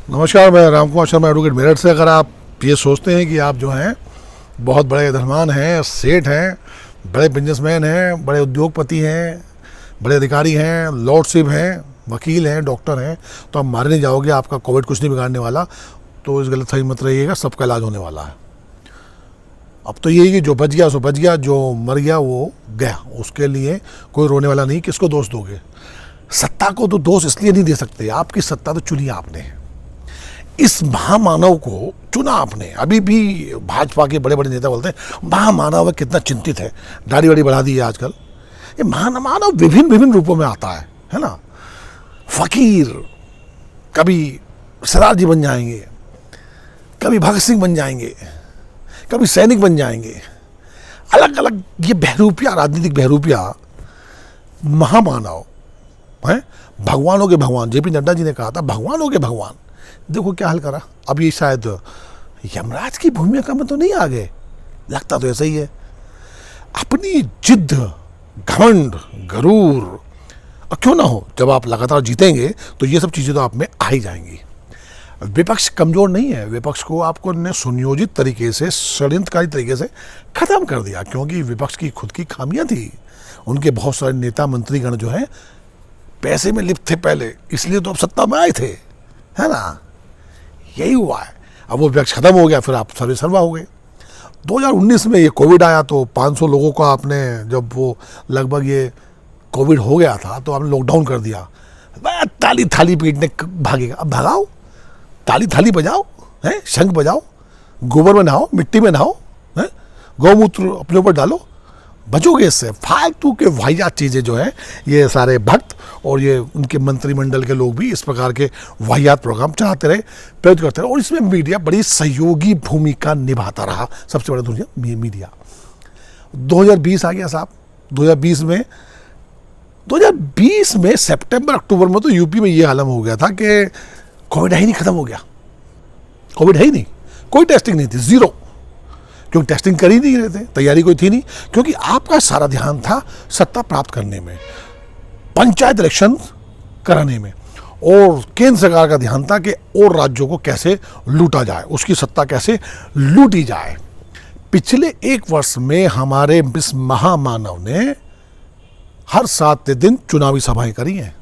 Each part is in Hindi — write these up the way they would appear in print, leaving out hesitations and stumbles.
नमस्कार, मैं राम कुमार शर्मा, एडवोकेट मेरठ से। अगर आप ये सोचते हैं कि आप जो हैं बहुत बड़े धनवान हैं, सेठ हैं, बड़े बिजनेसमैन हैं, बड़े उद्योगपति हैं, बड़े अधिकारी हैं, लॉर्डशिप हैं, वकील हैं, डॉक्टर हैं, तो आप मारे नहीं जाओगे, आपका कोविड कुछ नहीं बिगाड़ने वाला, तो इस गलत फहमी मत रहिएगा, सबका इलाज होने वाला है। अब तो यही कि जो बच गया सो बच गया, जो मर गया वो गया, उसके लिए कोई रोने वाला नहीं। किसको दोष दोगे? सत्ता को तो दोष इसलिए नहीं दे सकते, आपकी सत्ता तो चुनी आपने, इस महामानव को चुना आपने। अभी भी भाजपा के बड़े बड़े नेता बोलते हैं महामानव कितना चिंतित है, दाढ़ी वाड़ी बढ़ा दी है आजकल। ये महामानव विभिन्न विभिन्न रूपों में आता है ना। फकीर, कभी सरदार जी बन जाएंगे, कभी भगत सिंह बन जाएंगे, कभी सैनिक बन जाएंगे, अलग अलग ये बहरूपिया, राजनीतिक बहरूपिया महामानव हैं। भगवानों के भगवान, जेपी नड्डा जी ने कहा था भगवानों के भगवान। देखो क्या हाल करा। अब ये शायद यमराज की भूमिका में तो नहीं आ गए, लगता तो ऐसा ही है। अपनी जिद्द, घमंड, गरूर, और क्यों ना हो, जब आप लगातार जीतेंगे तो ये सब चीज़ें तो आप में आ ही जाएंगी। विपक्ष कमज़ोर नहीं है, विपक्ष को आपको ने सुनियोजित तरीके से, षड्यंत्रकारी तरीके से ख़त्म कर दिया, क्योंकि विपक्ष की खुद की खामियां थी। उनके बहुत सारे नेता मंत्रीगण जो हैं पैसे में लिप्त थे पहले, इसलिए तो अब सत्ता में आए थे, है ना। यही हुआ है। अब वो विपक्ष खत्म हो गया, फिर आप सर्वे सर्वा हो गए। 2019 में ये कोविड आया तो 500 लोगों का आपने, जब वो लगभग ये कोविड हो गया था तो आपने लॉकडाउन कर दिया। ताली थाली पीटने भागेगा, अब भगाओ, ताली थाली बजाओ, हैं, शंख बजाओ, गोबर में नहाओ, मिट्टी में नहाओ, हैं, गौमूत्र अपने ऊपर डालो, बचोगे इससे। फालतू के वाहियात चीज़ें जो है, ये सारे भक्त और ये उनके मंत्रिमंडल के लोग भी इस प्रकार के वाहियात प्रोग्राम चलाते रहे, प्रेरित करते रहे, और इसमें मीडिया बड़ी सहयोगी भूमिका निभाता रहा। सबसे बड़ा दुनिया मीडिया। 2020 आ गया साहब। 2020 में सितंबर अक्टूबर में तो यूपी में ये आलम हो गया था कि कोविड ही नहीं, खत्म हो गया, कोविड है ही नहीं, कोई टेस्टिंग नहीं थी, जीरो। क्योंकि टेस्टिंग कर ही नहीं रहे थे, तैयारी कोई थी नहीं, क्योंकि आपका सारा ध्यान था सत्ता प्राप्त करने में, पंचायत इलेक्शन कराने में, और केंद्र सरकार का ध्यान था कि और राज्यों को कैसे लूटा जाए, उसकी सत्ता कैसे लूटी जाए। पिछले एक वर्ष में हमारे इस महामानव ने हर 7 दिन चुनावी सभाएं करी हैं,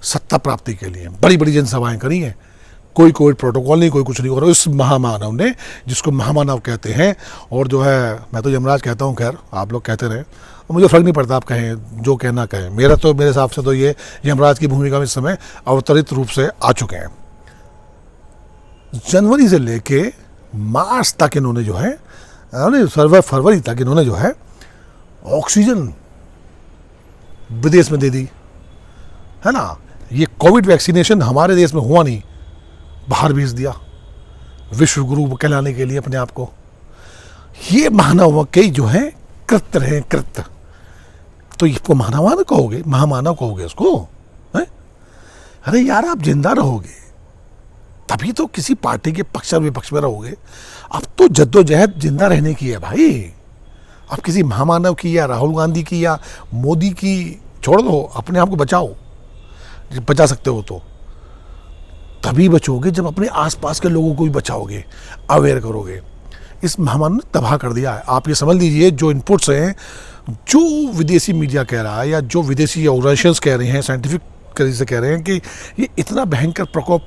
सत्ता प्राप्ति के लिए बड़ी बड़ी जनसभाएं करी हैं। कोई कोविड प्रोटोकॉल नहीं, कोई कुछ नहीं हो रहा। इस महामानव ने, जिसको महामानव कहते हैं, और जो है मैं तो यमराज कहता हूँ, खैर आप लोग कहते रहे, मुझे फ़र्क नहीं पड़ता, आप कहें जो कहना कहें। मेरे हिसाब से तो ये यमराज की भूमिका में इस समय अवतरित रूप से आ चुके हैं। जनवरी से लेके मार्च तक इन्होंने जो है, फरवरी तक इन्होंने जो है ऑक्सीजन विदेश में दे दी, है ना। ये कोविड वैक्सीनेशन हमारे देश में हुआ नहीं, बाहर भेज दिया विश्व गुरु कहलाने के लिए अपने आप को। ये मानव के जो है कृत्य रहे, कृत्य। तो इसको महामानव कहोगे, महामानव कहोगे उसको, है? अरे यार, आप जिंदा रहोगे तभी तो किसी पार्टी के पक्ष और विपक्ष में रहोगे। अब तो जद्दोजहद जिंदा रहने की है भाई। अब किसी महामानव की या राहुल गांधी की या मोदी की छोड़ दो, अपने आप को बचाओ, बचा सकते हो तो तभी बचोगे जब अपने आसपास के लोगों को भी बचाओगे, अवेयर करोगे। इस महामारी ने तबाह कर दिया है। आप ये समझ लीजिए, जो इनपुट्स हैं, जो विदेशी मीडिया कह रहा है या जो विदेशी ऑर्गेनाइजेशंस कह रहे हैं, साइंटिफिक तरीके से कह रहे हैं कि ये इतना भयंकर प्रकोप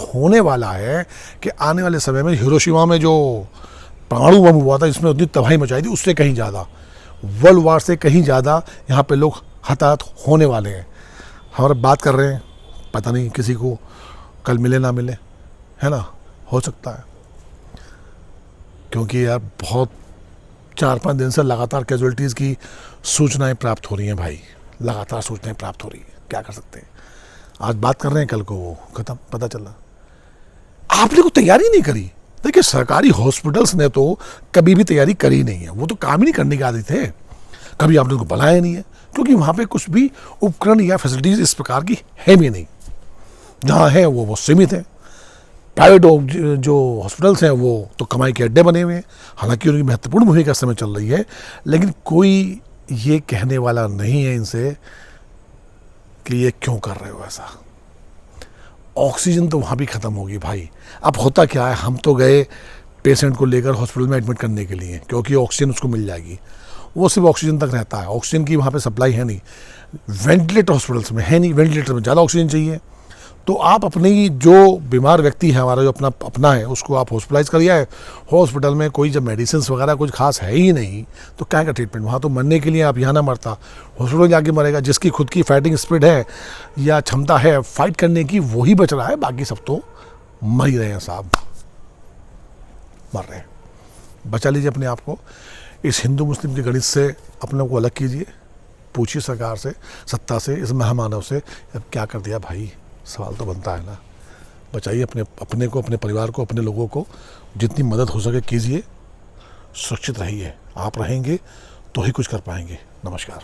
होने वाला है कि आने वाले समय में हिरोशिमा में जो परमाणु बम हुआ था, इसमें उतनी तबाही मचाई थी, उससे कहीं ज़्यादा, वर्ल्ड वार से कहीं ज़्यादा यहाँ पे लोग हताहत होने वाले हैं। हमारा बात कर रहे हैं, पता नहीं किसी को कल मिले ना मिले, है ना, हो सकता है। क्योंकि यार बहुत 4-5 दिन से लगातार कैजुअलिटीज़ की सूचनाएं प्राप्त हो रही हैं भाई, लगातार सूचनाएं प्राप्त हो रही हैं। क्या कर सकते हैं, आज बात कर रहे हैं, कल को वो खत्म, पता चला। आपने कोई तैयारी नहीं करी। देखिए, सरकारी हॉस्पिटल्स ने तो कभी भी तैयारी करी नहीं है, वो तो काम ही नहीं करने के आदि थे, कभी आपने उनको बुलाया नहीं है, क्योंकि वहाँ पे कुछ भी उपकरण या फैसिलिटीज़ इस प्रकार की है भी नहीं। जहाँ है वो सीमित है। प्राइवेट जो हॉस्पिटल्स हैं वो तो कमाई के अड्डे बने हुए हैं, हालांकि उनकी महत्वपूर्ण भूमिका इस समय चल रही है, लेकिन कोई ये कहने वाला नहीं है इनसे कि ये क्यों कर रहे हो ऐसा। ऑक्सीजन तो वहाँ भी ख़त्म होगी भाई। अब होता क्या है, हम तो गए पेशेंट को लेकर हॉस्पिटल में एडमिट करने के लिए, क्योंकि ऑक्सीजन उसको मिल जाएगी, वो सिर्फ ऑक्सीजन तक रहता है, ऑक्सीजन की वहाँ पे सप्लाई है नहीं। वेंटिलेटर हॉस्पिटल्स में है नहीं, वेंटिलेटर में ज़्यादा ऑक्सीजन चाहिए। तो आप अपनी जो बीमार व्यक्ति है हमारा, जो अपना है, उसको आप हॉस्पिटलाइज करिए। हॉस्पिटल में कोई जब मेडिसिन वगैरह कुछ खास है ही नहीं तो क्या का ट्रीटमेंट, वहाँ तो मरने के लिए आप यहाँ ना मरता, हॉस्पिटल जाके मरेगा। जिसकी खुद की फाइटिंग स्पिरिट है या क्षमता है फाइट करने की, वही बच रहा है, बाकी सब तो मर ही रहे हैं साहब, मर रहे हैं। बचा लीजिए अपने आप को, इस हिंदू मुस्लिम के गणित से अपने को अलग कीजिए, पूछिए सरकार से, सत्ता से, इस महामानव से, अब क्या कर दिया भाई, सवाल तो बनता है ना। बचाइए अपने को, अपने परिवार को, अपने लोगों को, जितनी मदद हो सके कीजिए, सुरक्षित रहिए। आप रहेंगे तो ही कुछ कर पाएंगे। नमस्कार।